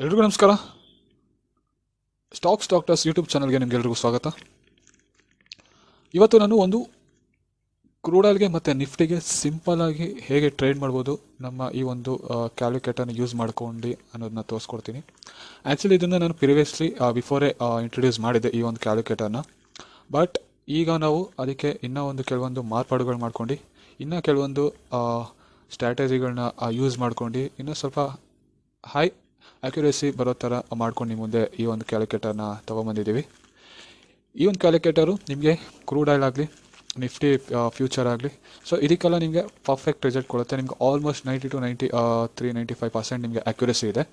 ಎಲ್ರಿಗೂ ನಮಸ್ಕಾರ. Stocks doctors YouTube ಚಾನಲ್ಗೆ ನಿಮಗೆಲ್ರಿಗೂ ಸ್ವಾಗತ. ಇವತ್ತು ನಾನು ಒಂದು ಕ್ರೂಡಲ್ಗೆ ಮತ್ತು ನಿಫ್ಟಿಗೆ ಸಿಂಪಲ್ಲಾಗಿ ಹೇಗೆ ಟ್ರೇಡ್ ಮಾಡ್ಬೋದು ನಮ್ಮ ಈ ಒಂದು ಕ್ಯಾಲ್ಕುಲೇಟರ್ನ ಯೂಸ್ ಮಾಡ್ಕೊಂಡು ಅನ್ನೋದನ್ನ ತೋರಿಸ್ಕೊಡ್ತೀನಿ. ಆ್ಯಕ್ಚುಲಿ ಇದನ್ನು ನಾನು ಪ್ರಿವಿಯಸ್ಲಿ ಬಿಫೋರೇ ಇಂಟ್ರೊಡ್ಯೂಸ್ ಮಾಡಿದ್ದೆ ಈ ಒಂದು ಕ್ಯಾಲ್ಕುಲೇಟರ್ನ. ಬಟ್ ಈಗ ನಾವು ಅದಕ್ಕೆ ಇನ್ನೂ ಕೆಲವೊಂದು ಮಾರ್ಪಾಡುಗಳು ಮಾಡ್ಕೊಂಡು ಇನ್ನೂ ಕೆಲವೊಂದು ಸ್ಟ್ರಾಟಜಿಗಳನ್ನ ಯೂಸ್ ಮಾಡ್ಕೊಂಡು ಇನ್ನೂ ಸ್ವಲ್ಪ ಹೈ ಅಕ್ಯುರೇಸಿ ಬರೋ ಥರ ಮಾಡ್ಕೊಂಡು ನಿಮ್ಮ ಮುಂದೆ ಈ ಒಂದು ಕ್ಯಾಲ್ಕುಲೇಟರ್ನ ತೊಗೊಂಬಂದಿದ್ದೀವಿ. ಈ ಒಂದು ಕ್ಯಾಲ್ಕುಲೇಟರು ನಿಮಗೆ ಕ್ರೂಡ್ ಆಯಿಲ್ ಆಗಲಿ ನಿಫ್ಟಿ ಫ್ಯೂಚರ್ ಆಗಲಿ ಸೊ ಇದಕ್ಕೆಲ್ಲ ನಿಮಗೆ ಪರ್ಫೆಕ್ಟ್ ರಿಸಲ್ಟ್ ಕೊಡುತ್ತೆ. ನಿಮ್ಗೆ ಆಲ್ಮೋಸ್ಟ್ 90 to 93-95% ನಿಮಗೆ ಅಕ್ಯುರೇಸಿ ಇದೆ.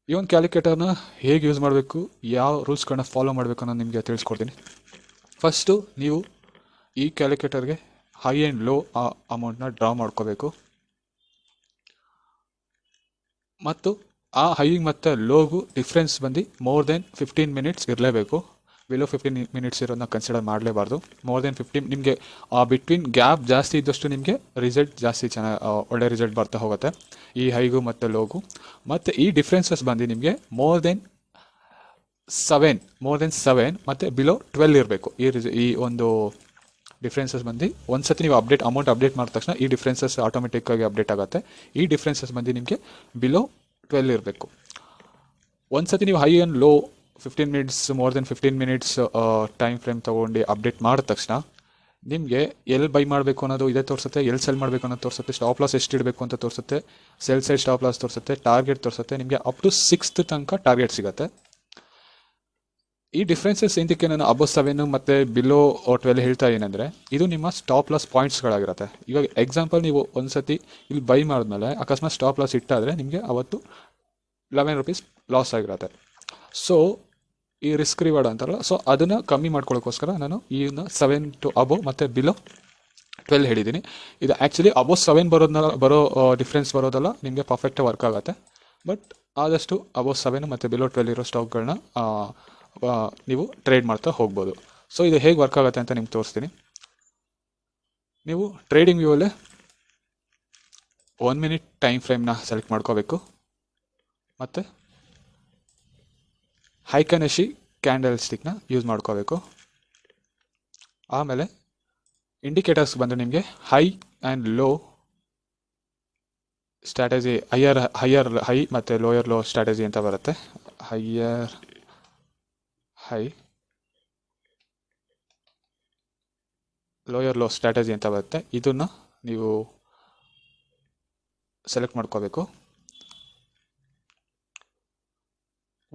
ಈ ಒಂದು ಕ್ಯಾಲ್ಕುಲೇಟರ್ನ ಹೇಗೆ ಯೂಸ್ ಮಾಡಬೇಕು, ಯಾವ ರೂಲ್ಸ್ಗಳನ್ನ ಫಾಲೋ ಮಾಡಬೇಕು ಅನ್ನೋದು ನಿಮಗೆ ತಿಳಿಸ್ಕೊಡ್ತೀನಿ. ಫಸ್ಟು ನೀವು ಈ ಕ್ಯಾಲ್ಕುಲೇಟರ್ಗೆ ಹೈ ಆ್ಯಂಡ್ ಲೋ ಅಮೌಂಟ್ನ ಡ್ರಾ ಮಾಡ್ಕೋಬೇಕು ಮತ್ತು ಆ ಹೈ ಮತ್ತು ಲೋಗು ಡಿಫ್ರೆನ್ಸ್ ಬಂದು ಮೋರ್ ದೆನ್ 15 minutes ಇರಲೇಬೇಕು. ಬಿಲೋ 15 minutes ಇರೋದನ್ನ ಕನ್ಸಿಡರ್ ಮಾಡಲೇಬಾರ್ದು. ಮೋರ್ ದೆನ್ 15 ನಿಮಗೆ ಬಿಟ್ವೀನ್ ಗ್ಯಾಪ್ ಜಾಸ್ತಿ ಇದ್ದಷ್ಟು ನಿಮಗೆ ರಿಸಲ್ಟ್ ಜಾಸ್ತಿ ಚೆನ್ನಾಗಿ ಒಳ್ಳೆ ರಿಸಲ್ಟ್ ಬರ್ತಾ ಹೋಗುತ್ತೆ ಈ ಹೈಗೂ ಮತ್ತು ಲೋಗು. ಮತ್ತು ಈ ಡಿಫ್ರೆನ್ಸಸ್ ಬಂದು ನಿಮಗೆ ಮೋರ್ ದೆನ್ 7 ಮತ್ತು ಬಿಲೋ 12 ಇರಬೇಕು. ಈ ಒಂದು ಡಿಫ್ರೆನ್ಸಸ್ ಬಂದು ಒಂದು ಸತಿ ನೀವು ಅಮೌಂಟ್ ಅಪ್ಡೇಟ್ ಮಾಡಿದ ತಕ್ಷಣ ಈ ಡಿಫ್ರೆನ್ಸಸ್ ಆಟೋಮೆಟಿಕ್ಕಾಗಿ ಅಪ್ಡೇಟ್ ಆಗುತ್ತೆ. ಈ ಡಿಫ್ರೆನ್ಸಸ್ ಬಂದು ನಿಮಗೆ ಬಿಲೋ 12 ಇರಬೇಕು. ಒಂದು ಸತಿ ನೀವು high and low 15 minutes more than 15 minutes time frame ತೊಗೊಂಡು ಅಪ್ಡೇಟ್ ಮಾಡಿದ ತಕ್ಷಣ ನಿಮಗೆ ಎಲ್ಲಿ ಬೈ ಮಾಡಬೇಕು ಅನ್ನೋದು ಇದೇ ತೋರಿಸುತ್ತೆ, ಎಲ್ಲಿ ಸೆಲ್ ಮಾಡಬೇಕು ಅನ್ನೋದು ತೋರಿಸುತ್ತೆ, ಸ್ಟಾಪ್ ಲಾಸ್ ಎಷ್ಟು ಇಡಬೇಕು ಅಂತ ತೋರಿಸುತ್ತೆ, ಸೆಲ್ ಸೈಡ್ ಸ್ಟಾಪ್ ಲಾಸ್ ತೋರಿಸುತ್ತೆ, ಟಾರ್ಗೆಟ್ ತೋರಿಸುತ್ತೆ. ನಿಮಗೆ ಅಪ್ ಟು 6th ತನಕ ಟಾರ್ಗೆಟ್ ಸಿಗುತ್ತೆ. ಈ ಡಿಫ್ರೆನ್ಸಸ್ ಏನಕ್ಕೆ ನಾನು ಅಬೋ 7 ಮತ್ತು ಬಿಲೋ 12 ಹೇಳ್ತಾ ಏನಂದರೆ ಇದು ನಿಮ್ಮ ಸ್ಟಾಪ್ ಲಾಸ್ ಪಾಯಿಂಟ್ಸ್ಗಳಾಗಿರುತ್ತೆ. ಇವಾಗ ಎಕ್ಸಾಂಪಲ್ ನೀವು ಒಂದು ಸತಿ ಇಲ್ಲಿ ಬೈ ಮಾಡಿದ್ಮೇಲೆ ಅಕಸ್ಮಾತ್ ಸ್ಟಾಪ್ ಲಾಸ್ ಇಟ್ಟಾದರೆ ನಿಮಗೆ ಅವತ್ತು 11 rupees ಲಾಸ್ ಆಗಿರುತ್ತೆ. ಸೊ ಈ ರಿಸ್ಕ್ ರಿವಾರ್ಡ್ ಅಂತಾರಲ್ಲ, ಸೊ ಅದನ್ನು ಕಮ್ಮಿ ಮಾಡ್ಕೊಳ್ಳೋಕ್ಕೋಸ್ಕರ ನಾನು ಇದನ್ನ 7 to ಅಬೋ ಮತ್ತು ಬಿಲೋ 12 ಹೇಳಿದ್ದೀನಿ. ಇದು ಆ್ಯಕ್ಚುಲಿ ಅಬೋ 7 ಬರೋ ಡಿಫ್ರೆನ್ಸ್ ಬರೋದಲ್ಲ, ನಿಮಗೆ ಪರ್ಫೆಕ್ಟಾಗಿ ವರ್ಕ್ ಆಗುತ್ತೆ. ಬಟ್ ಆದಷ್ಟು ಅಬೋ 7 ಮತ್ತು ಬಿಲೋ 12 ಇರೋ ಸ್ಟಾಕ್ಗಳನ್ನ ನೀವು ಟ್ರೇಡ್ ಮಾಡ್ತಾ ಹೋಗ್ಬೋದು. ಸೊ ಇದು ಹೇಗೆ ವರ್ಕ್ ಆಗುತ್ತೆ ಅಂತ ನಿಮ್ಗೆ ತೋರಿಸ್ತೀನಿ. ನೀವು ಟ್ರೇಡಿಂಗ್ ವ್ಯೂವಲ್ಲೇ 1 minute ಟೈಮ್ ಫ್ರೇಮ್ನ ಸೆಲೆಕ್ಟ್ ಮಾಡ್ಕೋಬೇಕು ಮತ್ತು ಹೈಕನೆಶಿ ಕ್ಯಾಂಡಲ್ ಸ್ಟಿಕ್ನ ಯೂಸ್ ಮಾಡ್ಕೋಬೇಕು. ಆಮೇಲೆ ಇಂಡಿಕೇಟರ್ಸ್ ಬಂದರೆ ನಿಮಗೆ high and low strategy, high ಮತ್ತು ಲೋಯರ್ ಲೋ ಸ್ಟ್ರಾಟಜಿ ಅಂತ ಬರುತ್ತೆ. Higher high lower low strategy ಅಂತ ಬರುತ್ತೆ. ಇದನ್ನು ನೀವು ಸೆಲೆಕ್ಟ್ ಮಾಡ್ಕೋಬೇಕು.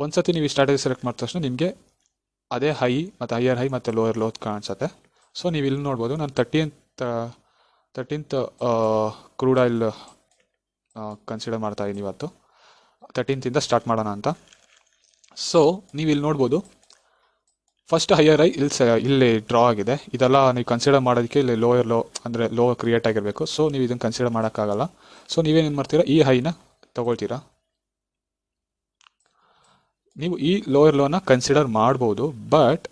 ಒಂದು ಸತಿ ನೀವು ಈ ಸ್ಟ್ರಾಟಜಿ ಸೆಲೆಕ್ಟ್ ಮಾಡಿದ ತಕ್ಷಣ ನಿಮಗೆ ಅದೇ ಹೈ ಮತ್ತು ಹೈಯರ್ ಹೈ ಮತ್ತು ಲೋಯರ್ ಲೋ ಕಾಣಿಸುತ್ತೆ. ಸೊ ನೀವು ಇಲ್ಲಿ ನೋಡ್ಬೋದು, ನಾನು 13th ಕ್ರೂಡ್ ಆಯಿಲ್ ಕನ್ಸಿಡರ್ ಮಾಡ್ತಾ ಇದ್ದೀನಿ. ಇವತ್ತು 13th ಸ್ಟಾರ್ಟ್ ಮಾಡೋಣ ಅಂತ. ಸೊ ನೀವು ಇಲ್ಲಿ ನೋಡ್ಬೋದು, ಫಸ್ಟ್ ಹೈಯರ್ ಹೈ ಇಲ್ಲಿ ಡ್ರಾ ಆಗಿದೆ. ಇದೆಲ್ಲ ನೀವು ಕನ್ಸಿಡರ್ ಮಾಡೋದಕ್ಕೆ ಇಲ್ಲಿ ಲೋಯರ್ ಲೋ ಅಂದರೆ ಲೋ ಕ್ರಿಯೇಟ್ ಆಗಿರಬೇಕು. ಸೊ ನೀವು ಇದನ್ನು ಕನ್ಸಿಡರ್ ಮಾಡೋಕ್ಕಾಗಲ್ಲ. ಸೊ ನೀವೇನೇನು ಮಾಡ್ತೀರಾ, ಈ ಹೈನ ತೊಗೊಳ್ತೀರಾ. ನೀವು ಈ ಲೋಯರ್ ಲೋನ ಕನ್ಸಿಡರ್ ಮಾಡ್ಬೋದು, ಬಟ್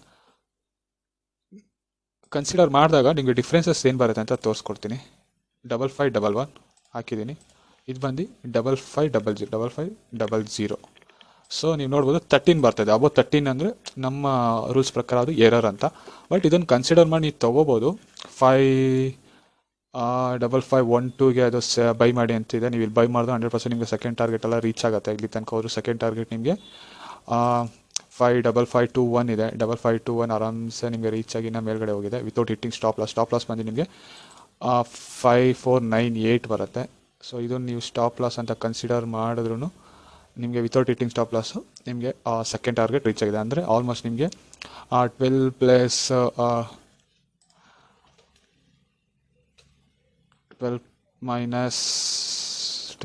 ಕನ್ಸಿಡರ್ ಮಾಡಿದಾಗ ನಿಮಗೆ ಡಿಫ್ರೆನ್ಸಸ್ ಏನು ಬರುತ್ತೆ ಅಂತ ತೋರಿಸ್ಕೊಡ್ತೀನಿ. 5511 ಹಾಕಿದ್ದೀನಿ, ಇದು ಬಂದು 5500. ಸೊ ನೀವು ನೋಡ್ಬೋದು 13 ಬರ್ತದೆ. ಅಬೋ 13 ಅಂದರೆ ನಮ್ಮ ರೂಲ್ಸ್ ಪ್ರಕಾರ ಅದು ಎರರ್ ಅಂತ. ಬಟ್ ಇದನ್ನು ಕನ್ಸಿಡರ್ ಮಾಡಿ ನೀವು ತೊಗೋಬೋದು. 5512ಗೆ ಅದು ಬೈ ಮಾಡಿ ಅಂತಿದೆ. ನೀವು ಇಲ್ಲಿ ಬೈ ಮಾಡಿದ್ರೆ 100% ನಿಮಗೆ ಸೆಕೆಂಡ್ ಟಾರ್ಗೆಟ್ ಎಲ್ಲ ರೀಚ್ ಆಗುತ್ತೆ. ಇಲ್ಲಿ ತನಕ ಹೋದ್ರು ಸೆಕೆಂಡ್ ಟಾರ್ಗೆಟ್ ನಿಮಗೆ 5521 ಇದೆ. 5521 ಆರಾಮ್ಸೆ ನಿಮಗೆ ರೀಚ್ ಆಗಿ ಮೇಲ್ಗಡೆ ಹೋಗಿದೆ ವಿತೌಟ್ ಹಿಟ್ಟಿಂಗ್ ಸ್ಟಾಪ್ ಲಾಸ್ ಬಂದು ನಿಮಗೆ 5498 ಬರುತ್ತೆ. ಸೊ ಇದನ್ನು ನೀವು ಸ್ಟಾಪ್ ಲಾಸ್ ಅಂತ ಕನ್ಸಿಡರ್ ಮಾಡಿದ್ರೂ ನಿಮಗೆ ವಿತೌಟ್ ಹಿಟ್ಟಿಂಗ್ ಸ್ಟಾಪ್ ಲಾಸು ನಿಮಗೆ ಸೆಕೆಂಡ್ ಟಾರ್ಗೆಟ್ ರೀಚ್ ಆಗಿದೆ. ಅಂದರೆ ಆಲ್ಮೋಸ್ಟ್ ನಿಮಗೆ 12 ಮೈನಸ್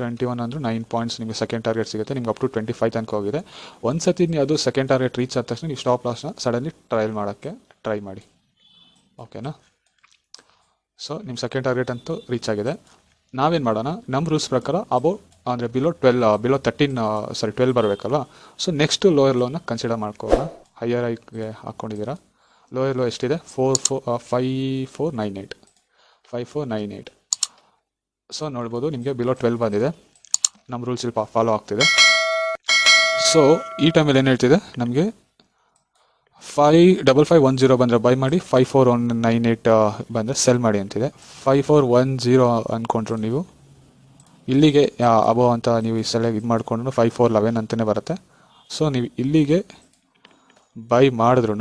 21 ಅಂದರೆ 9 points ನಿಮಗೆ ಸೆಕೆಂಡ್ ಟಾರ್ಗೆಟ್ ಸಿಗುತ್ತೆ. ನಿಮ್ಗೆ ಅಪ್ ಟು 25 ತನಕ ಹೋಗಿದೆ. ಒಂದು ಸತಿ ನೀವು ಅದು ಸೆಕೆಂಡ್ ಟಾರ್ಗೆಟ್ ರೀಚ್ ಆದ ತಕ್ಷಣ ನೀವು ಸ್ಟಾಪ್ ಲಾಸ್ನ ಸಡನ್ಲಿ ಟ್ರಯಲ್ ಮಾಡೋಕ್ಕೆ ಟ್ರೈ ಮಾಡಿ. ಓಕೆನಾ? ಸೊ ನಿಮ್ಮ ಸೆಕೆಂಡ್ ಟಾರ್ಗೆಟ್ ಅಂತೂ ರೀಚ್ ಆಗಿದೆ. ನಾವೇನು ಮಾಡೋಣ, ನಮ್ಮ ರೂಲ್ಸ್ ಪ್ರಕಾರ ಅಬೌ ಅಂದರೆ ಬಿಲೋ 12 ಬರಬೇಕಲ್ವ. ಸೊ ನೆಕ್ಸ್ಟು ಲೋಯರ್ ಲೋನ ಕನ್ಸಿಡರ್ ಮಾಡ್ಕೊಳ್ಳೋಣ. ಹೈಯರ್ ಹೈಗೆ ಹಾಕ್ಕೊಂಡಿದ್ದೀರಾ. ಲೋಯರ್ ಲೋ ಎಷ್ಟಿದೆ? 5498. ಸೊ ನೋಡ್ಬೋದು ನಿಮಗೆ ಬಿಲೋ 12 ಬಂದಿದೆ. ನಮ್ಮ ರೂಲ್ಸ್ ಇಲ್ಲಿ ಫಾಲೋ ಆಗ್ತಿದೆ. ಸೊ ಈ ಟೈಮಲ್ಲಿ ಏನು ಹೇಳ್ತಿದೆ ನಮಗೆ 5510 ಬಂದರೆ ಬೈ ಮಾಡಿ, 54198 ಬಂದರೆ ಸೆಲ್ ಮಾಡಿ ಅಂತಿದೆ. 5410 ಅಂದ್ಕೊಂಡ್ರು ನೀವು ಇಲ್ಲಿಗೆ ಅಬೋ ಅಂತ ನೀವು ಈ ಸಲ ಇದು ಮಾಡಿಕೊಂಡು 5411 ಅಂತಲೇ ಬರುತ್ತೆ. ಸೊ ನೀವು ಇಲ್ಲಿಗೆ ಬೈ ಮಾಡಿದ್ರು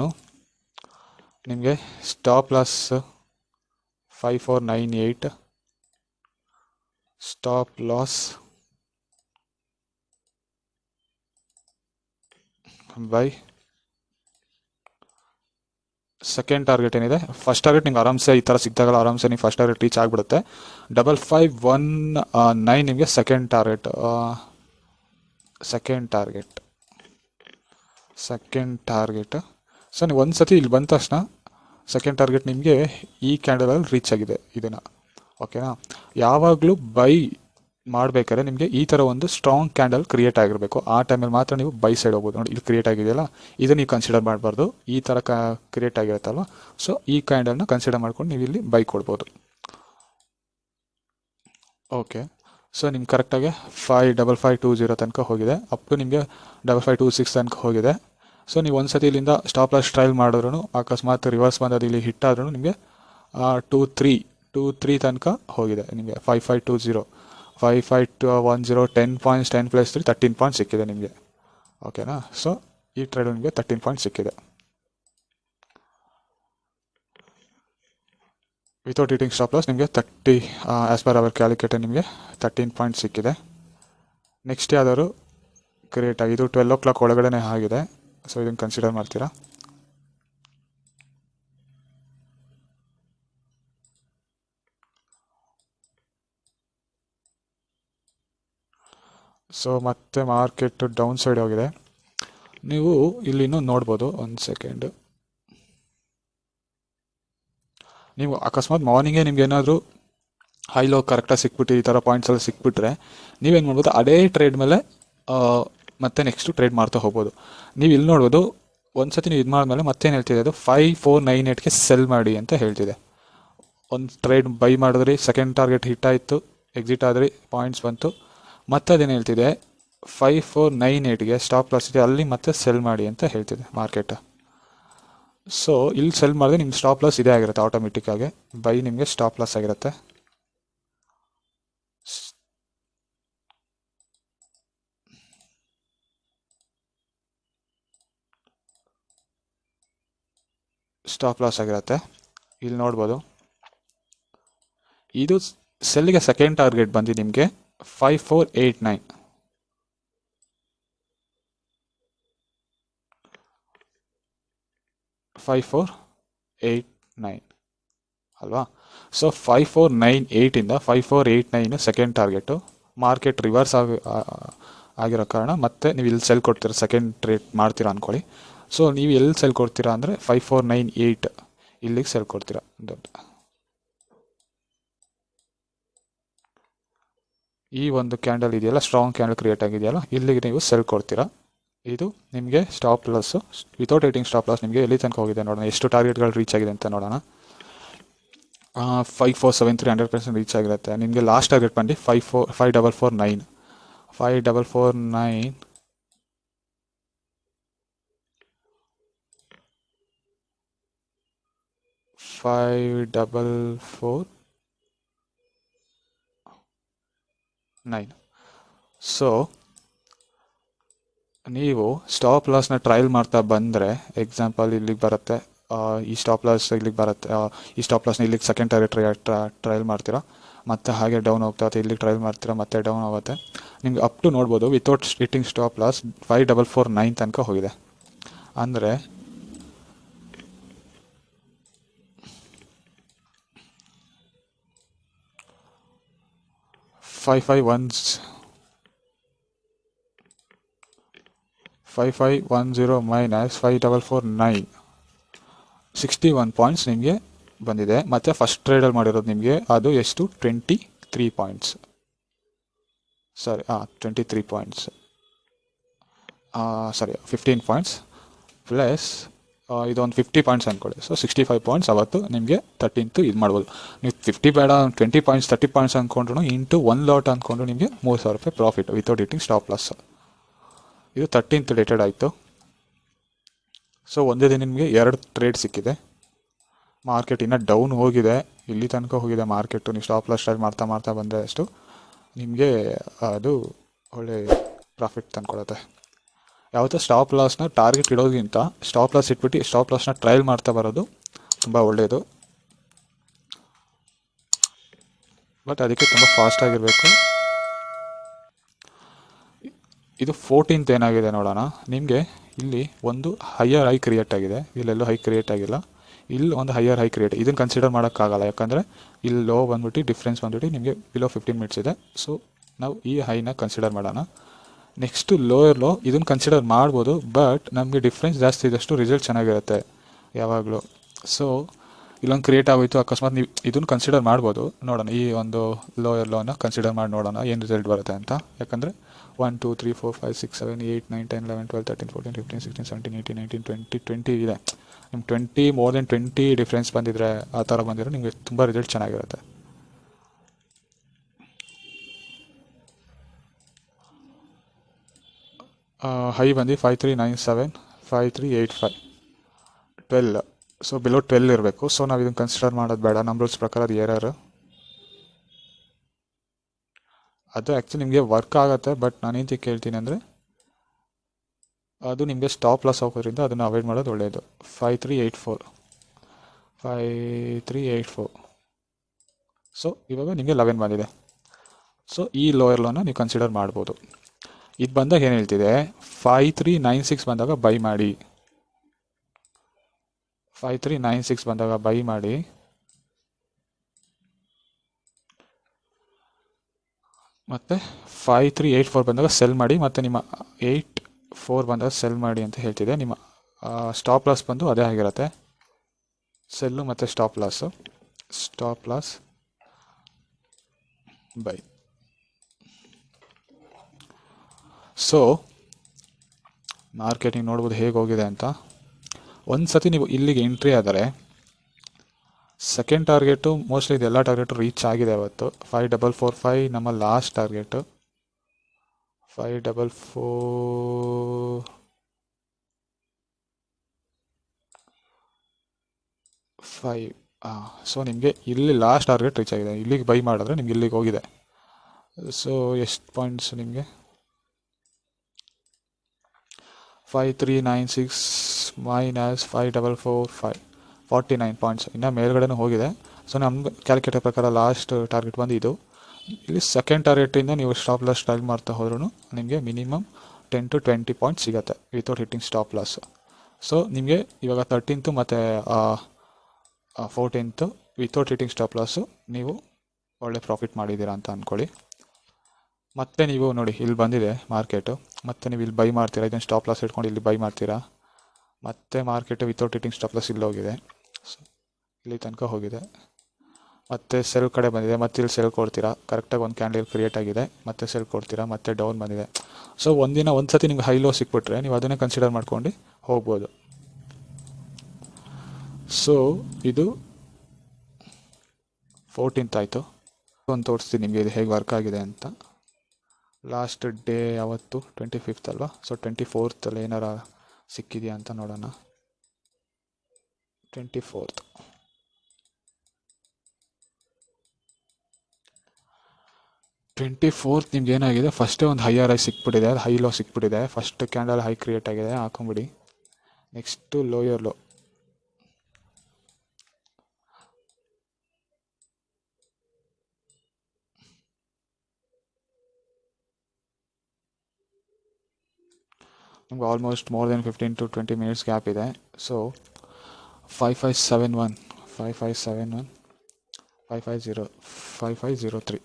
ನಿಮಗೆ stop loss 5498, stop loss by second target ಏನಿದೆ, ಫಸ್ಟ್ ಟಾರ್ಗೆಟ್ ನಿಮ್ಗೆ ಆರಾಮ್ಸೆ ಈ ಥರ ಸಿಕ್ತಾಗಲ್ಲ, ಆರಾಮ್ಸೆ ನೀವು ಫಸ್ಟ್ ಟಾರ್ಗೆಟ್ ರೀಚ್ ಆಗಿಬಿಡುತ್ತೆ. 5519 ನಿಮಗೆ ಸೆಕೆಂಡ್ ಟಾರ್ಗೆಟ್. ಸೊ ನೀವು ಒಂದು ಸತಿ ಇಲ್ಲಿ ಬಂದ ತಕ್ಷಣ ಸೆಕೆಂಡ್ ಟಾರ್ಗೆಟ್ ನಿಮಗೆ ಈ ಕ್ಯಾಂಡಲಲ್ಲಿ ರೀಚ್ ಆಗಿದೆ ಇದನ್ನು. ಓಕೆನಾ, ಯಾವಾಗಲೂ ಬೈ ಮಾಡಬೇಕಾದ್ರೆ ನಿಮಗೆ ಈ ಥರ ಒಂದು ಸ್ಟ್ರಾಂಗ್ ಕ್ಯಾಂಡಲ್ ಕ್ರಿಯೇಟ್ ಆಗಿರಬೇಕು. ಆ ಟೈಮಲ್ಲಿ ಮಾತ್ರ ನೀವು ಬೈ ಸೈಡ್ ಹೋಗ್ಬೋದು. ನೋಡಿ ಇಲ್ಲಿ ಕ್ರಿಯೇಟ್ ಆಗಿದೆಯಲ್ಲ, ಇದು ನೀವು ಕನ್ಸಿಡರ್ ಮಾಡಬಾರ್ದು. ಈ ಥರ ಕ್ರಿಯೇಟ್ ಆಗಿರುತ್ತಲ್ವ, ಸೊ ಈ ಕ್ಯಾಂಡಲ್ನ ಕನ್ಸಿಡರ್ ಮಾಡ್ಕೊಂಡು ನೀವು ಇಲ್ಲಿ ಬೈ ಕೊಡ್ಬೋದು. ಓಕೆ, ಸೊ ನಿಮ್ಗೆ ಕರೆಕ್ಟಾಗಿ 55520 ತನಕ ಹೋಗಿದೆ, ಅಪ್ ಟು ನಿಮಗೆ 5526 ತನಕ ಹೋಗಿದೆ. ಸೊ ನೀವು ಒಂದು ಸತಿ ಇಲ್ಲಿಂದ ಸ್ಟಾಪ್ ಲಾಸ್ ಟ್ರಯಲ್ ಮಾಡಿದ್ರು, ಅಕಸ್ಮಾತ್ ರಿವರ್ಸ್ ಬಂದು ಇಲ್ಲಿ ಹಿಟ್ ಆದ್ರೂ ನಿಮಗೆ 23 ತನಕ ಹೋಗಿದೆ. ನಿಮಗೆ 5520 5510 10 ಪಾಯಿಂಟ್ಸ್, 10 + 3 13 ಪಾಯಿಂಟ್ಸ್ ಸಿಕ್ಕಿದೆ ನಿಮಗೆ. ಓಕೆನಾ, ಸೊ ಈ ಟ್ರೇಡ್ ನಿಮಗೆ 13 ಪಾಯಿಂಟ್ಸ್ ಸಿಕ್ಕಿದೆ. ವಿತೌಟ್ ಈಟಿಂಗ್ ಸ್ಟಾಪ್ ಲಾಸ್ ನಿಮಗೆ 30 ಆ್ಯಸ್ ಪರ್ ಅವರ್ ಕ್ಯಾಲ್ಕುಲೇಟರ್ ನಿಮಗೆ 13 ಪಾಯಿಂಟ್ಸ್ ಸಿಕ್ಕಿದೆ. ನೆಕ್ಸ್ಟ್ ಯಾವ್ದಾದ್ರು ಕ್ರಿಯೇಟ್ ಆಗಿ ಇದು 12 o'clock ಒಳಗಡೆ ಆಗಿದೆ. ಸೊ ಇದನ್ನು ಕನ್ಸಿಡರ್ ಮಾಡ್ತೀರಾ? ಸೊ ಮತ್ತೆ ಮಾರ್ಕೆಟ್ ಡೌನ್ ಸೈಡ್ ಹೋಗಿದೆ. ನೀವು ಇಲ್ಲಿನೂ ನೋಡ್ಬೋದು. ಒಂದು ಸೆಕೆಂಡ್, ನೀವು ಅಕಸ್ಮಾತ್ ಮಾರ್ನಿಂಗೇ ನಿಮ್ಗೆ ಏನಾದರೂ ಹೈ ಲೋ ಕರೆಕ್ಟಾಗಿ ಸಿಕ್ಬಿಟ್ಟು ಈ ಥರ ಪಾಯಿಂಟ್ಸ್ ಎಲ್ಲ ಸಿಕ್ಬಿಟ್ರೆ ನೀವೇನು ಮಾಡ್ಬೋದು, ಅದೇ ಟ್ರೇಡ್ ಮೇಲೆ ಮತ್ತೆ ನೆಕ್ಸ್ಟು ಟ್ರೇಡ್ ಮಾಡ್ತಾ ಹೋಗ್ಬೋದು. ನೀವು ಇಲ್ಲಿ ನೋಡ್ಬೋದು, ಒಂದು ಸತಿ ನೀವು ಇದು ಮಾಡಿದ್ಮೇಲೆ ಮತ್ತೇನು ಹೇಳ್ತಿದೆ, ಅದು 5498ಗೆ ಸೆಲ್ ಮಾಡಿ ಅಂತ ಹೇಳ್ತಿದೆ. ಒಂದು ಟ್ರೇಡ್ ಬೈ ಮಾಡಿದ್ರಿ, ಸೆಕೆಂಡ್ ಟಾರ್ಗೆಟ್ ಹಿಟ್ ಆಯಿತು, ಎಕ್ಸಿಟ್ ಆದ್ರಿ, ಪಾಯಿಂಟ್ಸ್ ಬಂತು. ಮತ್ತೆ ಅದೇನು ಹೇಳ್ತಿದೆ, 5498ಗೆ ಸ್ಟಾಪ್ ಲಾಸ್ ಇದೆ, ಅಲ್ಲಿ ಮತ್ತೆ ಸೆಲ್ ಮಾಡಿ ಅಂತ ಹೇಳ್ತಿದೆ ಮಾರ್ಕೆಟ್. ಸೊ ಇಲ್ಲಿ ಸೆಲ್ ಮಾಡಿದ್ರೆ ನಿಮ್ಗೆ ಸ್ಟಾಪ್ ಲಾಸ್ ಇದೇ ಆಗಿರುತ್ತೆ ಆಟೋಮೆಟಿಕ್ಕಾಗಿ. ಬೈ ನಿಮಗೆ ಸ್ಟಾಪ್ ಲಾಸ್ ಆಗಿರುತ್ತೆ. ಸ್ಟಾಪ್ ಲಾಸ್ ಆಗಿರುತ್ತೆ, ಇಲ್ಲಿ ನೋಡ್ಬೋದು. ಇದು ಸೆಲ್ಗೆ ಸೆಕೆಂಡ್ ಟಾರ್ಗೆಟ್ ಬಂದು ನಿಮಗೆ 5489. ಅಲ್ವಾ? ಸೊ 5498ಇಂದ 5489 ಸೆಕೆಂಡ್ ಟಾರ್ಗೆಟು. ಮಾರ್ಕೆಟ್ ರಿವರ್ಸ್ ಆಗಿರೋ ಕಾರಣ ಮತ್ತೆ ನೀವು ಇಲ್ಲಿ ಸೆಲ್ ಕೊಡ್ತೀರಾ, ಸೆಕೆಂಡ್ ಟ್ರೇಡ್ ಮಾಡ್ತೀರಾ ಅಂದ್ಕೊಳ್ಳಿ. ಸೊ ನೀವು ಎಲ್ಲಿ ಸೆಲ್ ಕೊಡ್ತೀರಾ ಅಂದರೆ 5498 ಇಲ್ಲಿಗೆ ಸೆಲ್ ಕೊಡ್ತೀರಾ. ಈ ಒಂದು ಕ್ಯಾಂಡಲ್ ಇದೆಯಲ್ಲ, ಸ್ಟ್ರಾಂಗ್ ಕ್ಯಾಂಡಲ್ ಕ್ರಿಯೇಟ್ ಆಗಿದೆಯಲ್ಲ, ಇಲ್ಲಿಗೆ ನೀವು ಸೆಲ್ ಕೊಡ್ತೀರಾ. ಇದು ನಿಮಗೆ stop loss. Without hitting stop loss ನಿಮಗೆ ಎಲ್ಲಿ ತನಕ ಹೋಗಿದೆ ನೋಡೋಣ, ಎಷ್ಟು ಟಾರ್ಗೆಟ್ಗಳು ರೀಚ್ ಆಗಿದೆ ಅಂತ ನೋಡೋಣ. 5473 100% ರೀಚ್ ಆಗಿರುತ್ತೆ. ನಿಮಗೆ ಲಾಸ್ಟ್ ಟಾರ್ಗೆಟ್ ಬಂದು 5449 5449 5449. ಸೊ ನೀವು ಸ್ಟಾಪ್ ಲಾಸ್ನ ಟ್ರಯಲ್ ಮಾಡ್ತಾ ಬಂದರೆ, ಎಕ್ಸಾಂಪಲ್ ಇಲ್ಲಿಗೆ ಬರುತ್ತೆ, ಈ ಸ್ಟಾಪ್ ಲಾಸ್ ಇಲ್ಲಿಗೆ ಬರುತ್ತೆ, ಈ ಸ್ಟಾಪ್ ಲಾಸ್ನ ಇಲ್ಲಿಗೆ ಸೆಕೆಂಡ್ ಟಾರ್ಗೆಟ್ ಟ್ರಯಲ್ ಮಾಡ್ತೀರಾ, ಮತ್ತು ಹಾಗೆ ಡೌನ್ ಹೋಗ್ತಾ ಇಲ್ಲಿಗೆ ಟ್ರಯಲ್ ಮಾಡ್ತೀರಾ, ಮತ್ತೆ ಡೌನ್ ಆಗುತ್ತೆ. ನಿಮ್ಗೆ ಅಪ್ ಟು ನೋಡ್ಬೋದು, ವಿತೌಟ್ ಹಿಟ್ಟಿಂಗ್ ಸ್ಟಾಪ್ ಲಾಸ್ 5449 ತನಕ ಹೋಗಿದೆ. ಅಂದರೆ ಫೈವ್ ಫೈವ್ 5510 ಮೈನಸ್ 5449 61 ಪಾಯಿಂಟ್ಸ್ ನಿಮಗೆ ಬಂದಿದೆ. ಮತ್ತು ಫಸ್ಟ್ ಟ್ರೇಡಲ್ಲಿ ಮಾಡಿರೋದು ನಿಮಗೆ ಅದು ಎಷ್ಟು, 23 ಪಾಯಿಂಟ್ಸ್. ಸಾರಿ 23 ಪಾಯಿಂಟ್ಸ್, ಸಾರಿ 15 ಪಾಯಿಂಟ್ಸ್ ಪ್ಲಸ್ ಇದೊಂದು 50 ಪಾಯಿಂಟ್ಸ್ ಅಂದ್ಕೊಳ್ಳಿ. ಸೊ 65 ಪಾಯಿಂಟ್ಸ್ ಅವತ್ತು ನಿಮಗೆ 13th ಇದು ಮಾಡ್ಬೋದು. ನೀವು 50 ಬೇಡ, 20 ಪಾಯಿಂಟ್ಸ್ 30 ಪಾಯಿಂಟ್ಸ್ ಅಂದ್ಕೊಂಡ್ರು ಇಂಟು 1 ಲಾಟ್ ಅಂದ್ಕೊಂಡು ನಿಮಗೆ 3000 ರೂಪಾಯಿ profit without eating stop loss. ಇದು 13th ಡೇಟೆಡ್ ಆಯಿತು. ಸೊ ಒಂದೇ ದಿನ ನಿಮಗೆ 2 ಟ್ರೇಡ್ ಸಿಕ್ಕಿದೆ. ಮಾರ್ಕೆಟ್ ಇನ್ನೂ ಡೌನ್ ಹೋಗಿದೆ, ಇಲ್ಲಿ ತನಕ ಹೋಗಿದೆ ಮಾರ್ಕೆಟು. ನೀವು ಸ್ಟಾಪ್ ಲಾಸ್ ಟ್ರೈ ಮಾಡ್ತಾ ಮಾಡ್ತಾ ಬಂದರೆ ಅಷ್ಟು ನಿಮಗೆ ಅದು ಒಳ್ಳೆ ಪ್ರಾಫಿಟ್ ತಂದ್ಕೊಡುತ್ತೆ. ಯಾವತ್ತೂ ಸ್ಟಾಪ್ ಲಾಸ್ನ ಟಾರ್ಗೆಟ್ ಇಡೋದಕ್ಕಿಂತ ಸ್ಟಾಪ್ ಲಾಸ್ ಇಟ್ಬಿಟ್ಟು ಸ್ಟಾಪ್ ಲಾಸ್ನ ಟ್ರಯಲ್ ಮಾಡ್ತಾ ಬರೋದು ತುಂಬ ಒಳ್ಳೆಯದು. ಬಟ್ ಅದಕ್ಕೆ ತುಂಬ ಫಾಸ್ಟಾಗಿರಬೇಕು. ಇದು 14th ಏನಾಗಿದೆ ನೋಡೋಣ. ನಿಮಗೆ ಇಲ್ಲಿ ಒಂದು ಹೈಯರ್ ಹೈ ಕ್ರಿಯೇಟ್ ಆಗಿದೆ, ಇಲ್ಲೆಲ್ಲೂ ಹೈ ಕ್ರಿಯೇಟ್ ಆಗಿಲ್ಲ. ಇಲ್ಲಿ ಒಂದು ಹೈಯರ್ ಹೈ ಕ್ರಿಯೇಟ್, ಇದನ್ನು ಕನ್ಸಿಡರ್ ಮಾಡೋಕ್ಕಾಗಲ್ಲ, ಯಾಕಂದರೆ ಇಲ್ಲಿ ಲೋ ಬಂದ್ಬಿಟ್ಟು ಡಿಫ್ರೆನ್ಸ್ ಬಂದ್ಬಿಟ್ಟು ನಿಮಗೆ ಬಿಲೋ 15 ಮಿನಿಟ್ಸ್ ಇದೆ. ಸೊ ನಾವು ಈ ಹೈನ ಕನ್ಸಿಡರ್ ಮಾಡೋಣ. ನೆಕ್ಸ್ಟು ಲೋಯರ್ ಲೋ, ಇದನ್ನು ಕನ್ಸಿಡರ್ ಮಾಡ್ಬೋದು, ಬಟ್ ನಮಗೆ ಡಿಫ್ರೆನ್ಸ್ ಜಾಸ್ತಿ ಇದ್ದಷ್ಟು ರಿಸಲ್ಟ್ ಚೆನ್ನಾಗಿರುತ್ತೆ ಯಾವಾಗಲೂ. ಸೊ ಇಲ್ಲೊಂದು ಕ್ರಿಯೇಟ್ ಆಗೋಯ್ತು, ಅಕಸ್ಮಾತ್ ನೀವು ಇದನ್ನು ಕನ್ಸಿಡರ್ ಮಾಡ್ಬೋದು. ನೋಡೋಣ, ಈ ಒಂದು ಲೋಯರ್ ಲೋನ ಕನ್ಸಿಡರ್ ಮಾಡಿ ನೋಡೋಣ ಏನು ರಿಸಲ್ಟ್ ಬರುತ್ತೆ ಅಂತ. ಯಾಕಂದರೆ 1 2 3 4 5 6 7 8 9 10 11 12 13 14 15 16 17 18 19 20 20 ಇದೆ. ನಿಮ್ಗೆ 20 ಮೋರ್ ದೆನ್ 20 ಡಿಫ್ರೆನ್ಸ್ ಬಂದಿದ್ರೆ, ಆ ಥರ ಬಂದಿದ್ರೆ ನಿಮಗೆ ತುಂಬ ರಿಸಲ್ಟ್ ಚೆನ್ನಾಗಿರುತ್ತೆ. ಹೈ ಬಂದು 5397 5385 12. ಸೊ ಬಿಲೋ 12 ಇರಬೇಕು. ಸೊ ನಾವು ಇದನ್ನು ಕನ್ಸಿಡರ್ ಮಾಡೋದು ಬೇಡ, ನಮ್ಮ ರೂಲ್ಸ್ ಪ್ರಕಾರ ಅದು ಎರರ್. ಅದು ಆ್ಯಕ್ಚುಲಿ ನಿಮಗೆ ವರ್ಕ್ ಆಗುತ್ತೆ, ಬಟ್ ನಾನೇಂತ ಕೇಳ್ತೀನಿ ಅಂದರೆ ಅದು ನಿಮಗೆ ಸ್ಟಾಪ್ ಲಾಸ್ ಹೋಗೋದ್ರಿಂದ ಅದನ್ನು ಅವಾಯ್ಡ್ ಮಾಡೋದು ಒಳ್ಳೆಯದು. 5384. ಸೊ ಇವಾಗ ನಿಮಗೆ 11 ಬಂದಿದೆ. ಸೊ ಈ ಲೋಯರ್ ಲೋನ ನೀವು ಕನ್ಸಿಡರ್ ಮಾಡ್ಬೋದು. ಇದು ಬಂದಾಗ ಏನು ಹೇಳ್ತಿದೆ, 5396 ಬಂದಾಗ ಬೈ ಮಾಡಿ. 5396 ಬಂದಾಗ ಬೈ ಮಾಡಿ. ಮತ್ತು 5384 ಬಂದಾಗ ಸೆಲ್ ಮಾಡಿ, ಮತ್ತು ನಿಮ್ಮ 84 ಬಂದಾಗ ಸೆಲ್ ಮಾಡಿ ಅಂತ ಹೇಳ್ತಿದೆ. ನಿಮ್ಮ ಸ್ಟಾಪ್ ಲಾಸ್ ಬಂದು ಅದೇ ಆಗಿರುತ್ತೆ, ಸೆಲ್ಲು ಮತ್ತು stop loss by. So marketing ನೋಡ್ಬೋದು ಹೇಗೆ ಹೋಗಿದೆ ಅಂತ. ಒಂದು ಸತಿ ನೀವು ಇಲ್ಲಿಗೆ ಎಂಟ್ರಿ ಆದರೆ ಸೆಕೆಂಡ್ ಟಾರ್ಗೆಟು ಮೋಸ್ಟ್ಲಿ ಇದೆಲ್ಲ ಟಾರ್ಗೆಟು ರೀಚ್ ಆಗಿದೆ ಅವತ್ತು. 5445 ನಮ್ಮ ಲಾಸ್ಟ್ ಟಾರ್ಗೆಟು. 5445. ಸೊ ನಿಮಗೆ ಇಲ್ಲಿ ಲಾಸ್ಟ್ ಟಾರ್ಗೆಟ್ ರೀಚ್ ಆಗಿದೆ. ಇಲ್ಲಿಗೆ ಬೈ ಮಾಡಿದ್ರೆ ನಿಮ್ಗೆ ಇಲ್ಲಿಗೆ ಹೋಗಿದೆ. ಸೊ ಎಷ್ಟು ಪಾಯಿಂಟ್ಸ್ ನಿಮಗೆ, 5396 ಮೈನಸ್ 5445 49 ಪಾಯಿಂಟ್ಸ್. ಇನ್ನು ಮೇಲ್ಗಡೆನೂ ಹೋಗಿದೆ. ಸೊ ನಮ್ಮ ಕ್ಯಾಲ್ಕುಲೇಟರ್ ಪ್ರಕಾರ ಲಾಸ್ಟ್ ಟಾರ್ಗೆಟ್ ಬಂದು ಇದು. ಇಲ್ಲಿ ಸೆಕೆಂಡ್ ಟಾರ್ಗೆಟಿಂದ ನೀವು ಸ್ಟಾಪ್ ಲಾಸ್ ಟ್ರೈ ಮಾಡ್ತಾ ಹೋದ್ರೂ ನಿಮಗೆ ಮಿನಿಮಮ್ 10 to 20 ಪಾಯಿಂಟ್ಸ್ ಸಿಗುತ್ತೆ without hitting stop loss. So ನಿಮಗೆ ಇವಾಗ 13th ಮತ್ತು 14th without hitting stop loss ನೀವು ಒಳ್ಳೆ ಪ್ರಾಫಿಟ್ ಮಾಡಿದ್ದೀರಾ ಅಂತ ಅಂದ್ಕೊಳ್ಳಿ. ಮತ್ತೆ ನೀವು ನೋಡಿ ಇಲ್ಲಿ ಬಂದಿದೆ ಮಾರ್ಕೆಟು, ಮತ್ತೆ ನೀವು ಇಲ್ಲಿ ಬೈ ಮಾಡ್ತೀರಾ, ಇದನ್ನು ಸ್ಟಾಪ್ ಲಾಸ್ ಇಟ್ಕೊಂಡು ಇಲ್ಲಿ ಬೈ ಮಾಡ್ತೀರಾ. ಮತ್ತೆ market without hitting stop loss ಇಲ್ಲಿ ಹೋಗಿದೆ, ಇಲ್ಲಿ ತನಕ ಹೋಗಿದೆ. ಮತ್ತೆ ಸೆಲ್ ಕಡೆ ಬಂದಿದೆ, ಮತ್ತೆ ಇಲ್ಲಿ ಸೆಲ್ ಕೊಡ್ತೀರಾ, ಕರೆಕ್ಟಾಗಿ ಒಂದು ಕ್ಯಾಂಡಲ್ ಕ್ರಿಯೇಟ್ ಆಗಿದೆ, ಮತ್ತೆ ಸೆಲ್ ಕೊಡ್ತೀರಾ, ಮತ್ತೆ ಡೌನ್ ಬಂದಿದೆ. ಸೊ ಒಂದಿನ ಒಂದು ಸತಿ ನಿಮ್ಗೆ ಹೈ ಲೋ ಸಿಕ್ಬಿಟ್ರೆ ನೀವು ಅದನ್ನೇ ಕನ್ಸಿಡರ್ ಮಾಡ್ಕೊಂಡು ಹೋಗ್ಬೋದು. ಸೊ ಇದು 14th ಆಯಿತು. ಒಂದು ತೋರಿಸ್ತೀನಿ ನಿಮಗೆ ಇದು ಹೇಗೆ ವರ್ಕ್ ಆಗಿದೆ ಅಂತ. ಲಾಸ್ಟ್ ಡೇ ಯಾವತ್ತು 25th ಅಲ್ವಾ. ಸೊ 24th ಏನಾರ ಸಿಕ್ಕಿದೆಯಾ ಅಂತ ನೋಡೋಣ. 24th ನಿಮ್ಗೆ ಏನಾಗಿದೆ, ಫಸ್ಟೇ ಒಂದು ಹೈಯರ್ ಹೈ ಸಿಕ್ಬಿಟ್ಟಿದೆ, ಅದು ಹೈ ಲೋ ಸಿಕ್ಬಿಟ್ಟಿದೆ. ಫಸ್ಟ್ ಕ್ಯಾಂಡಲ್ ಹೈ ಕ್ರಿಯೇಟ್ ಆಗಿದೆ, ಹಾಕೊಂಬಿಡಿ. ನೆಕ್ಸ್ಟು ಲೋಯರ್ ಲೋ, ನಿಮ್ಗೆ almost more than 15 to 20 minutes gap ಇದೆ. ಸೊ 5571 5571 550 5503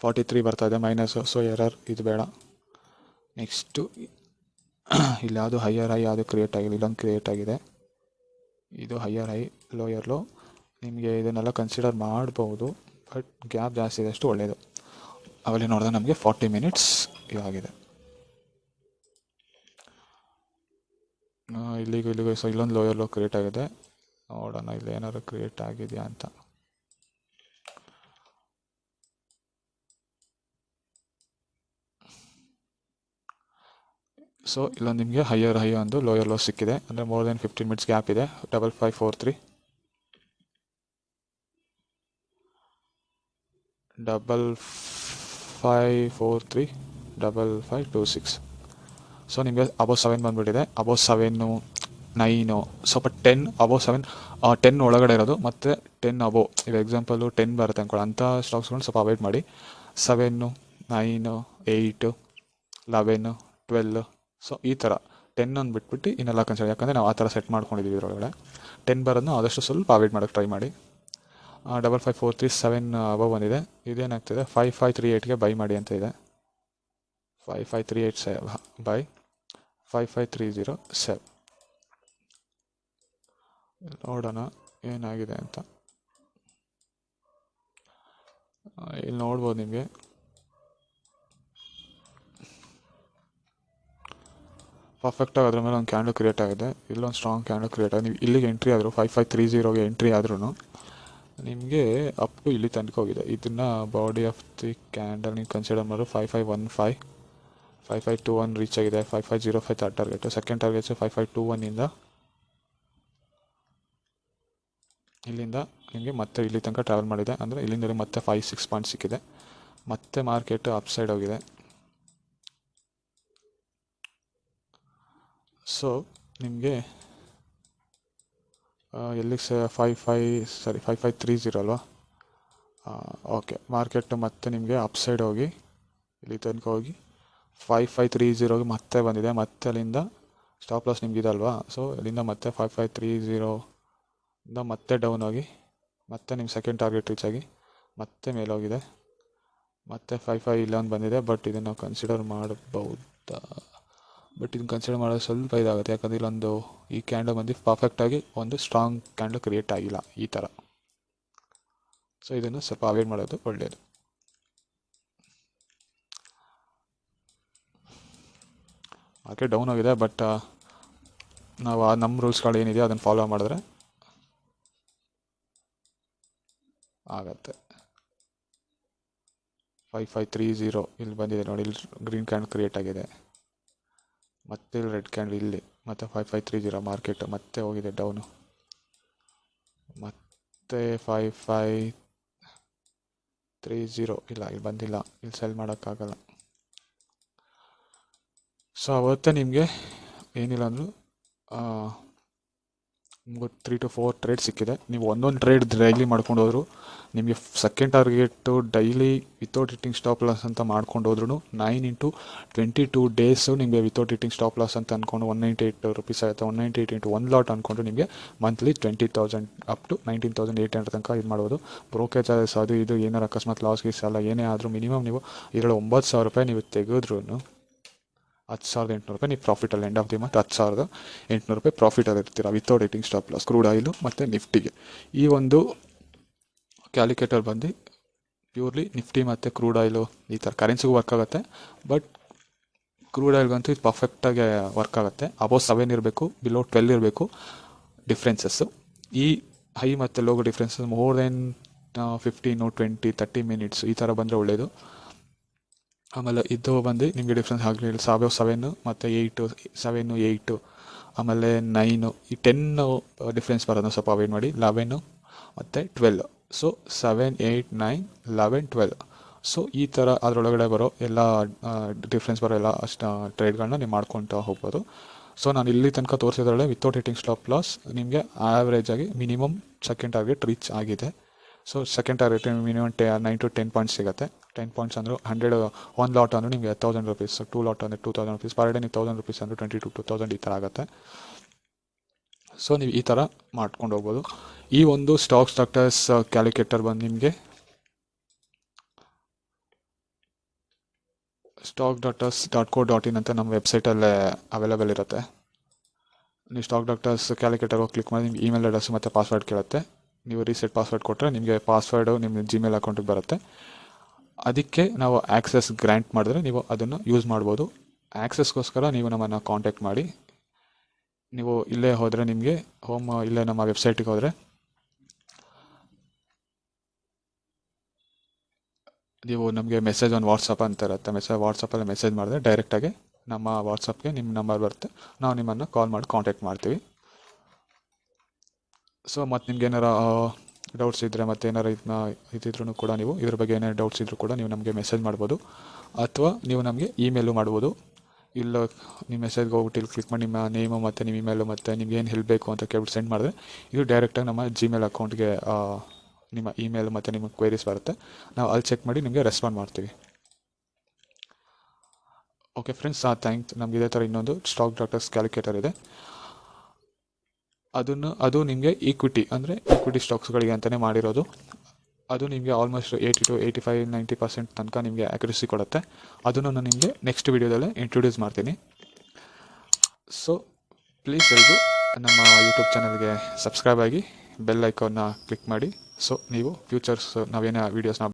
43 ಬರ್ತಾ ಇದೆ ಮೈನಸ್ಸು. ಸೊ ಎರರ್, ಇದು ಬೇಡ. ನೆಕ್ಸ್ಟು ಇಲ್ಲಿ ಯಾವುದು ಹೈಯರ್ ಹೈ ಯಾವುದು ಕ್ರಿಯೇಟ್ ಆಗಿದೆ, ಇಲ್ಲೊಂದು ಕ್ರಿಯೇಟ್ ಆಗಿದೆ, ಇದು ಹೈಯರ್ ಹೈ ಲೋಯರ್ ಲೋ. ನಿಮಗೆ ಇದನ್ನೆಲ್ಲ ಕನ್ಸಿಡರ್ ಮಾಡ್ಬೋದು, ಬಟ್ ಗ್ಯಾಪ್ ಜಾಸ್ತಿ ಇದೆ ಅಷ್ಟು ಒಳ್ಳೆಯದು. ಅವೆಲ್ಲ ನೋಡಿದ್ರೆ ನಮಗೆ 40 ಮಿನಿಟ್ಸ್ ಇವಾಗಿದೆ. ಇಲ್ಲಿಗೂ ಸೊ ಇಲ್ಲೊಂದು ಲೋಯರ್ ಲೋ ಕ್ರಿಯೇಟ್ ಆಗಿದೆ. ನೋಡೋಣ ಇಲ್ಲಿ ಏನಾದ್ರು ಕ್ರಿಯೇಟ್ ಆಗಿದೆಯಾ ಅಂತ. ಸೊ ಇಲ್ಲೊಂದು ನಿಮಗೆ ಹೈಯರ್ ಹೈ ಒಂದು ಲೋಯರ್ ಲೋ ಸಿಕ್ಕಿದೆ, ಅಂದರೆ ಮೋರ್ ದೆನ್ 15 ಮಿನಿಟ್ಸ್ ಗ್ಯಾಪ್ ಇದೆ. 5543 5543 5526. ಸೊ ನಿಮಗೆ ಅಬೌವ್ 7 ಬಂದುಬಿಟ್ಟಿದೆ. ಅಬೌವ್ 7 9 ಸ್ವಲ್ಪ 10 ಅಬೌವ್ 7 10 ಒಳಗಡೆ ಇರೋದು ಮತ್ತು 10 ಅಬೌವ್, ಈಗ ಎಕ್ಸಾಂಪಲು 10 ಬರುತ್ತೆ ಅಂದ್ಕೊಳ್ಳಿ, ಅಂಥ ಸ್ಟಾಕ್ಸ್ಗಳನ್ನ ಸ್ವಲ್ಪ ಅವಾಯ್ಡ್ ಮಾಡಿ. 7 9 8 11 12 ಸೊ ಈ ಥರ 10 ಒಂದು ಬಿಟ್ಬಿಟ್ಟು ಇನ್ನೆಲ್ಲ ಕನ್ಸಿಡರ್, ಯಾಕಂದರೆ ನಾವು ಆ ಥರ ಸೆಟ್ ಮಾಡ್ಕೊಂಡಿದ್ದೀವಿ ಇದರೊಳಗಡೆ. 10 ಬರೋದನ್ನ ಆದಷ್ಟು ಸ್ವಲ್ಪ ಅವಾಯ್ಡ್ ಮಾಡೋಕ್ಕೆ ಟ್ರೈ ಮಾಡಿ. 5543 7 ಅಬೌವ್ ಬಂದಿದೆ. ಇದೇನಾಗ್ತಿದೆ 5538ಗೆ ಬೈ ಮಾಡಿ ಅಂತ ಇದೆ. 5538 ಬೈ 5530 ನೋಡೋಣ ಏನಾಗಿದೆ ಅಂತ. ಇಲ್ಲಿ ನೋಡ್ಬೋದು ನಿಮಗೆ ಪರ್ಫೆಕ್ಟಾಗಿ ಅದ್ರ ಮೇಲೆ ಒಂದು ಕ್ಯಾಂಡಲ್ ಕ್ರಿಯೇಟ್ ಆಗಿದೆ. ಇಲ್ಲೊಂದು ಸ್ಟ್ರಾಂಗ್ ಕ್ಯಾಂಡಲ್ ಕ್ರಿಯೇಟ್ ಆಗಿದೆ. ನೀವು ಇಲ್ಲಿಗೆ ಎಂಟ್ರಿ ಆದರೂ 5530ಗೆ ಎಂಟ್ರಿ ಆದ್ರೂ ನಿಮಗೆ ಅಪ್ ಟು ಇಲ್ಲಿ ತನಕ ಹೋಗಿದೆ. ಇದನ್ನು ಬಾಡಿ ಆಫ್ ದಿ ಕ್ಯಾಂಡಲ್ ನೀವು ಕನ್ಸಿಡರ್ ಮಾಡೋದು 5515 5521 ರೀಚ್ ಆಗಿದೆ. 5505 ಥರ್ಡ್ ಟಾರ್ಗೆಟು. ಸೆಕೆಂಡ್ ಟಾರ್ಗೆಟ್ಸು 5521ಇಂದ ಇಲ್ಲಿಂದ ನಿಮಗೆ ಮತ್ತೆ ಇಲ್ಲಿ ತನಕ ಟ್ರಾವೆಲ್ ಮಾಡಿದೆ, ಅಂದರೆ ಇಲ್ಲಿಂದ ಮತ್ತೆ 56 ಪಾಯಿಂಟ್ ಸಿಕ್ಕಿದೆ. ಮತ್ತೆ ಮಾರ್ಕೆಟ್ ಅಪ್ ಸೈಡ್ ಹೋಗಿದೆ. ಸೊ ನಿಮಗೆ ಎಲ್ಲಿಗೆ 5530 ಅಲ್ವಾ? ಓಕೆ, ಮಾರ್ಕೆಟ್ ಮತ್ತೆ ನಿಮಗೆ ಅಪ್ ಸೈಡ್ ಹೋಗಿ ಇಲ್ಲಿ ತನಕ ಹೋಗಿ 5530ಗೆ ಮತ್ತೆ ಬಂದಿದೆ. ಮತ್ತೆ ಅಲ್ಲಿಂದ ಸ್ಟಾಪ್ ಲಾಸ್ ನಿಮಗಿದಲ್ವಾ? ಸೊ ಇಲ್ಲಿಂದ ಮತ್ತೆ 5530ಇಂದ ಮತ್ತೆ ಡೌನ್ ಹೋಗಿ ಮತ್ತೆ ನಿಮ್ಮ ಸೆಕೆಂಡ್ ಟಾರ್ಗೆಟ್ ರೀಚ್ ಆಗಿ ಮತ್ತೆ ಮೇಲೋಗಿದೆ. ಮತ್ತೆ 5511 ಬಂದಿದೆ. ಬಟ್ ಇದನ್ನು ನಾವು ಕನ್ಸಿಡರ್ ಮಾಡಬಹುದಾ? ಬಟ್ ಇದನ್ನು ಕನ್ಸಿಡರ್ ಮಾಡೋದು ಸ್ವಲ್ಪ ಇದಾಗುತ್ತೆ, ಯಾಕಂದರೆ ಇಲ್ಲೊಂದು ಈ ಕ್ಯಾಂಡಲ್ ಬಂದು ಪರ್ಫೆಕ್ಟಾಗಿ ಒಂದು ಸ್ಟ್ರಾಂಗ್ ಕ್ಯಾಂಡಲ್ ಕ್ರಿಯೇಟ್ ಆಗಿಲ್ಲ ಈ ಥರ. ಸೊ ಇದನ್ನು ಸ್ವಲ್ಪ ಅವಾಯ್ಡ್ ಮಾಡೋದು ಒಳ್ಳೆಯದು. ಮಾರ್ಕೆಟ್ ಡೌನ್ ಆಗಿದೆ, ಬಟ್ ನಾವು ನಮ್ಮ ರೂಲ್ಸ್ಗಳು ಏನಿದೆ ಅದನ್ನು ಫಾಲೋ ಮಾಡಿದ್ರೆ ಆಗತ್ತೆ. 5530 ಇಲ್ಲಿ ಬಂದಿದೆ ನೋಡಿ, ಇಲ್ಲಿ ಗ್ರೀನ್ ಕ್ಯಾಂಡಲ್ ಕ್ರಿಯೇಟ್ ಆಗಿದೆ. ಮತ್ತೆ ಇಲ್ಲಿ ರೆಡ್ ಕ್ಯಾಂಡಲ್ ಇಲ್ಲಿ, ಮತ್ತು 5530 ಮಾರ್ಕೆಟ್ ಮತ್ತೆ ಹೋಗಿದೆ ಡೌನು. ಮತ್ತೆ 5530 ಇಲ್ಲ, ಇಲ್ಲಿ ಬಂದಿಲ್ಲ, ಇಲ್ಲಿ ಸೆಲ್ ಮಾಡೋಕ್ಕಾಗಲ್ಲ. ಸೊ ಅವತ್ತೇ ನಿಮಗೆ ಏನಿಲ್ಲ ಅಂದರೂ 3 to 4 ಟ್ರೇಡ್ ಸಿಕ್ಕಿದೆ. ನೀವು ಒಂದೊಂದು ಟ್ರೇಡ್ ಡೈಲಿ ಮಾಡ್ಕೊಂಡು ಹೋದ್ರು ನಿಮಗೆ second target daily without hitting stop loss ಅಂತ ಮಾಡ್ಕೊಂಡು ಹೋದ್ರೂ 9 into 22 ಡೇಸು ನಿಮಗೆ ವಿತೌಟ್ ಹಿಟ್ಟಿಂಗ್ ಸ್ಟಾಪ್ ಲಾಸ್ ಅಂತ ಅಂದ್ಕೊಂಡು 198 ರುಪೀಸ್ ಆಗುತ್ತೆ. 198 into 1 ಲಾಟ್ ಅಂದ್ಕೊಂಡು ನಿಮಗೆ ಮಂತ್ಲಿ 20,000 ಅಪ್ ಟು 19,800 ತನಕ ಇದು ಮಾಡ್ಬೋದು. ಬ್ರೋಕೇಜ್ ಚಾರ್ಜಸ್ ಅದು ಇದು ಏನಾರು ಅಕಸ್ಮಾತ್ ಲಾಸ್ ಗೀಸ್ ಎಲ್ಲ ಏನೇ ಆದರೂ ಮಿನಿಮಮ್ ನೀವು ಇದರಲ್ಲಿ 9,000 ರೂಪಾಯಿ ನೀವು ತೆಗೆದ್ರೂ 10,800 ರೂಪಾಯಿ ನೀವು ಪ್ರಾಫಿಟಲ್ಲಿ ಎಂಡ್ ಆಫ್ ದಿ ಮಂತ್ 10,800 ರೂಪಾಯಿ ಪ್ರಾಫಿಟಲ್ಲಿ ಇರ್ತೀರ without hitting stop loss. Crude oil ಮತ್ತು ನಿಫ್ಟಿಗೆ ಈ ಒಂದು ಕ್ಯಾಲ್ಕುಲೇಟರ್ ಬಂದು ಪ್ಯೂರ್ಲಿ ನಿಫ್ಟಿ ಮತ್ತು ಕ್ರೂಡ್ ಆಯಿಲು ಈ ಥರ ಕರೆನ್ಸಿಗೂ ವರ್ಕ್ ಆಗುತ್ತೆ. ಬಟ್ ಕ್ರೂಡ್ ಆಯಿಲ್ಗಂತೂ ಇದು ಪರ್ಫೆಕ್ಟಾಗಿ ವರ್ಕ್ ಆಗುತ್ತೆ. ಅಬೌವ್ 7 ಇರಬೇಕು, ಬಿಲೋ 12 ಇರಬೇಕು ಡಿಫ್ರೆನ್ಸಸ್ಸು. ಈ ಹೈ ಮತ್ತು logo differences more than 15 20 30 minutes ಈ ಥರ ಬಂದರೆ ಒಳ್ಳೆಯದು. ಆಮೇಲೆ ಇದು ಬಂದು ನಿಮಗೆ ಡಿಫ್ರೆನ್ಸ್ ಆಗಲಿ 7 ಮತ್ತು 8 7 8 ಆಮೇಲೆ 9 ಈ 10 ಡಿಫ್ರೆನ್ಸ್ ಬರೋದನ್ನ ಸ್ವಲ್ಪ ಅವಾಯ್ಡ್ ಮಾಡಿ. 11 ಮತ್ತು 12 ಸೊ 7 8 9 11 12 ಸೊ ಈ ಥರ ಅದರೊಳಗಡೆ ಬರೋ ಎಲ್ಲ ಡಿಫ್ರೆನ್ಸ್ ಬರೋ ಎಲ್ಲ ಟ್ರೇಡ್ಗಳನ್ನ ನೀವು ಮಾಡ್ಕೊತಾ ಹೋಗ್ಬೋದು. ಸೊ ನಾನು ಇಲ್ಲಿ ತನಕ ತೋರಿಸಿದ್ರಲ್ಲೇ ವಿತೌಟ್ ಹಿಟ್ಟಿಂಗ್ ಸ್ಟಾಪ್ ಲಾಸ್ ನಿಮಗೆ ಆ್ಯಾವ್ರೇಜ್ ಆಗಿ ಮಿನಿಮಮ್ ಸೆಕೆಂಡ್ ಟಾರ್ಗೆಟ್ ರೀಚ್ ಆಗಿದೆ. So second target minimum 9 to 10 points ಸಿಗುತ್ತೆ. 10 ಪಾಯಿಂಟ್ಸ್ ಅಂದರೆ 100 1 ಲಾಟ್ ಅಂದರೆ ನಿಮಗೆ 1,000 ರೂಪೀಸ್, 2 ಲಾಟ್ ಅಂದರೆ 2,000 ರೂಪೀಸ್, ಪರ್ ಡೇ ನೀವು 1,000 ರೂಪೀಸ್ ಅಂದರೆ 22 to 2,000 ಈ ಥರ ಆಗುತ್ತೆ. ಸೊ ನೀವು ಈ ಥರ ಮಾಡ್ಕೊಂಡು ಹೋಗ್ಬೋದು. ಈ ಒಂದು ಸ್ಟಾಕ್ಸ್ ಡಾಕ್ಟರ್ಸ್ ಕ್ಯಾಲ್ಕುಲೇಟರ್ ಬಂದು ನಿಮಗೆ stockdoctors.co.in ಅಂತ ನಮ್ಮ ವೆಬ್ಸೈಟಲ್ಲೇ ಅವೈಲೇಬಲ್ ಇರುತ್ತೆ. ನೀವು ಸ್ಟಾಕ್ ಡಾಕ್ಟರ್ಸ್ ಕ್ಯಾಲ್ಕುಲೇಟರ್ ಹೋಗಿ ಕ್ಲಿಕ್ ಮಾಡಿ ನಿಮ್ಗೆ ಇಮೇಲ್ ಅಡ್ರೆಸ್ ಮತ್ತು ಪಾಸ್ವರ್ಡ್ ಕೇಳುತ್ತೆ. ನೀವು ರೀಸೆಟ್ ಪಾಸ್ವರ್ಡ್ ಕೊಟ್ಟರೆ ನಿಮಗೆ ಪಾಸ್ವರ್ಡು ನಿಮ್ಮ ಜಿಮೇಲ್ ಅಕೌಂಟಿಗೆ ಬರುತ್ತೆ. ಅದಕ್ಕೆ ನಾವು ಆ್ಯಕ್ಸೆಸ್ ಗ್ರ್ಯಾಂಟ್ ಮಾಡಿದ್ರೆ ನೀವು ಅದನ್ನು ಯೂಸ್ ಮಾಡ್ಬೋದು. ಆ್ಯಕ್ಸೆಸ್ಗೋಸ್ಕರ ನೀವು ನಮ್ಮನ್ನು ಕಾಂಟ್ಯಾಕ್ಟ್ ಮಾಡಿ. ನೀವು ಇಲ್ಲೇ ಹೋದರೆ ನಿಮಗೆ ಇಲ್ಲೇ ನಮ್ಮ ವೆಬ್ಸೈಟಿಗೆ ಹೋದರೆ ನೀವು ನಮಗೆ ಮೆಸೇಜ್ ಆನ್ ವಾಟ್ಸಪ್ ಅಂತ ಇರುತ್ತೆ. ವಾಟ್ಸಪ್ಪಲ್ಲಿ ಮೆಸೇಜ್ ಮಾಡಿದ್ರೆ ಡೈರೆಕ್ಟಾಗಿ ನಮ್ಮ ವಾಟ್ಸಪ್ಗೆ ನಿಮ್ಮ ನಂಬರ್ ಬರುತ್ತೆ, ನಾವು ನಿಮ್ಮನ್ನು ಕಾಲ್ ಮಾಡಿ ಕಾಂಟ್ಯಾಕ್ಟ್ ಮಾಡ್ತೀವಿ. ಸೊ ಮತ್ತು ನಿಮ್ಗೆ ಏನಾರ ಡೌಟ್ಸ್ ಇದ್ದರೆ ಮತ್ತು ಏನಾರ ಇದ್ರೂ ಕೂಡ ನೀವು ಇದ್ರ ಬಗ್ಗೆ ಏನಾರು ಡೌಟ್ಸ್ ಇದ್ದರೂ ಕೂಡ ನೀವು ನಮಗೆ ಮೆಸೇಜ್ ಮಾಡ್ಬೋದು, ಅಥವಾ ನೀವು ನಮಗೆ ಇಮೇಲು ಮಾಡ್ಬೋದು. ಇಲ್ಲ ನಿಮ್ಮ ಮೆಸೇಜ್ಗೆ ಹೋಗ್ಬಿಟ್ಟು ಇಲ್ಲಿ ಕ್ಲಿಕ್ ಮಾಡಿ ನಿಮ್ಮ ನೇಮು ಮತ್ತು ನಿಮ್ಮ ಇಮೇಲು ಮತ್ತು ನಿಮ್ಗೆ ಏನು ಹೆಲ್ಪ್ ಬೇಕು ಅಂತ ಕೇಳ್ಬಿಟ್ಟು ಸೆಂಡ್ ಮಾಡಿದ್ರೆ ಇದು ಡೈರೆಕ್ಟಾಗಿ ನಮ್ಮ ಜಿಮೇಲ್ ಅಕೌಂಟ್ಗೆ ನಿಮ್ಮ ಇಮೇಲ್ ಮತ್ತು ನಿಮ್ಮ ಕ್ವೈರೀಸ್ ಬರುತ್ತೆ. ನಾವು ಅಲ್ಲಿ ಚೆಕ್ ಮಾಡಿ ನಿಮಗೆ ರೆಸ್ಪಾಂಡ್ ಮಾಡ್ತೀವಿ. ಓಕೆ ಫ್ರೆಂಡ್ಸ್, ನಮ್ಗೆ ಇದೇ ಥರ ಇನ್ನೊಂದು ಸ್ಟಾಕ್ ಡಾಟರ್ಸ್ ಕ್ಯಾಲ್ಕುಲೇಟರ್ ಇದೆ. ಅದು ನಿಮಗೆ ಈಕ್ವಿಟಿ ಸ್ಟಾಕ್ಸ್ಗಳಿಗೆ ಅಂತಲೇ ಮಾಡಿರೋದು. ಅದು ನಿಮಗೆ ಆಲ್ಮೋಸ್ಟ್ 80 to 85-90% ತನಕ ನಿಮಗೆ ಆ್ಯಕ್ಯುರಸಿ ಕೊಡುತ್ತೆ. ಅದನ್ನು ನಾನು ನಿಮಗೆ ನೆಕ್ಸ್ಟ್ ವೀಡಿಯೋದಲ್ಲೇ ಇಂಟ್ರೊಡ್ಯೂಸ್ ಮಾಡ್ತೀನಿ. ಸೊ ಪ್ಲೀಸ್ ಎಲ್ಲರೂ ನಮ್ಮ ಯೂಟ್ಯೂಬ್ ಚಾನಲ್ಗೆ ಸಬ್ಸ್ಕ್ರೈಬ್ ಆಗಿ ಬೆಲ್ ಐಕಾನ್ನ ಕ್ಲಿಕ್ ಮಾಡಿ. ಸೊ ನೀವು ಫ್ಯೂಚರ್ಸ್ ನಾವೇನೇ ವೀಡಿಯೋಸ್ನ